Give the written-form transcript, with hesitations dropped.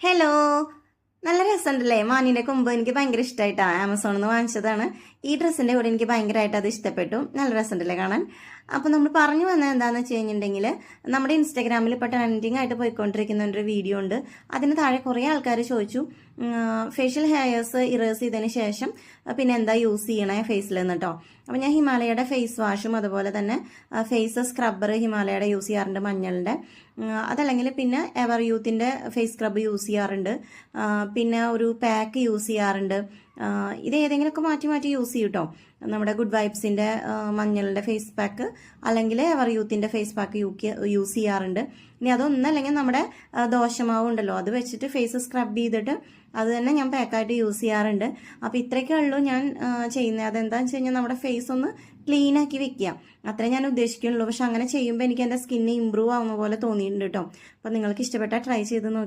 Hello, നല്ല രസമുണ്ടല്ലേ? മാനിന്റെ കൊമ്പ് എനിക്ക് ഭയങ്കര ഇഷ്ടമായിട്ടാ. ആമസോണിൽ നിന്ന് വാങ്ങിച്ചതാണ്. ഈ ഡ്രസ്സിന്റെ കൂടെ എനിക്ക് ഭയങ്കരമായിട്ട് അത് ഇഷ്ടപ്പെട്ടു. നല്ല രസമുണ്ടല്ലേ കാണാൻ? അപ്പൊ നമ്മൾ പറഞ്ഞു വന്നത് എന്താണെന്ന് വെച്ച് കഴിഞ്ഞിട്ടുണ്ടെങ്കിൽ, നമ്മുടെ ഇൻസ്റ്റാഗ്രാമിൽ ഇപ്പോൾ ട്രെൻഡിങ് ആയിട്ട് പോയിക്കൊണ്ടിരിക്കുന്ന ഒരു വീഡിയോ ഉണ്ട്. അതിന് താഴെ കുറേ ആൾക്കാർ ചോദിച്ചു, ഫേഷ്യൽ ഹെയർസ് ഇറേസ് ചെയ്തതിന് ശേഷം പിന്നെ എന്താ യൂസ് ചെയ്യണേ ഫേസിൽ എന്ന് കേട്ടോ. അപ്പം ഞാൻ ഹിമാലയയുടെ ഫേസ് വാഷും അതുപോലെ തന്നെ ഫേസ് സ്ക്രബ്ബർ ഹിമാലയയുടെ യൂസ് ചെയ്യാറുണ്ട്, മഞ്ഞളുടെ. അതല്ലെങ്കിൽ പിന്നെ എവർ യൂത്തിൻ്റെ ഫേസ് സ്ക്രബ് യൂസ് ചെയ്യാറുണ്ട്. പിന്നെ ഒരു പാക്ക് യൂസ് ചെയ്യാറുണ്ട്. ഇത് ഏതെങ്കിലുമൊക്കെ മാറ്റി മാറ്റി യൂസ് ചെയ്യും കേട്ടോ. നമ്മുടെ ഗുഡ് വൈബ്സിൻ്റെ മഞ്ഞളുടെ ഫേസ് പാക്ക് അല്ലെങ്കിൽ എവർ യൂത്തിൻ്റെ ഫേസ് പാക്ക് യൂസ് ചെയ്യാറുണ്ട്. ഇനി അതൊന്നല്ലെങ്കിൽ നമ്മുടെ ദോശമാവ് ഉണ്ടല്ലോ, അത് വെച്ചിട്ട് ഫേസ് സ്ക്രബ് ചെയ്തിട്ട് അത് തന്നെ ഞാൻ പാക്കായിട്ട് യൂസ് ചെയ്യാറുണ്ട്. അപ്പോൾ ഇത്രയൊക്കെ ഉള്ളൂ ഞാൻ ചെയ്യുന്നത്. അതെന്താണെന്ന് വെച്ച് കഴിഞ്ഞാൽ നമ്മുടെ ഫേസ് ഒന്ന് ക്ലീൻ ആക്കി വെക്കുക, അത്രേ ഞാൻ ഉദ്ദേശിക്കുന്നുള്ളൂ. പക്ഷെ അങ്ങനെ ചെയ്യുമ്പോൾ എനിക്ക് എൻ്റെ സ്കിന്ന് ഇമ്പ്രൂവ് ആവുന്ന പോലെ തോന്നിയിട്ടുണ്ട് കേട്ടോ. അപ്പോൾ നിങ്ങൾക്ക് ഇഷ്ടപ്പെട്ടാൽ ട്രൈ ചെയ്ത് നോക്കി.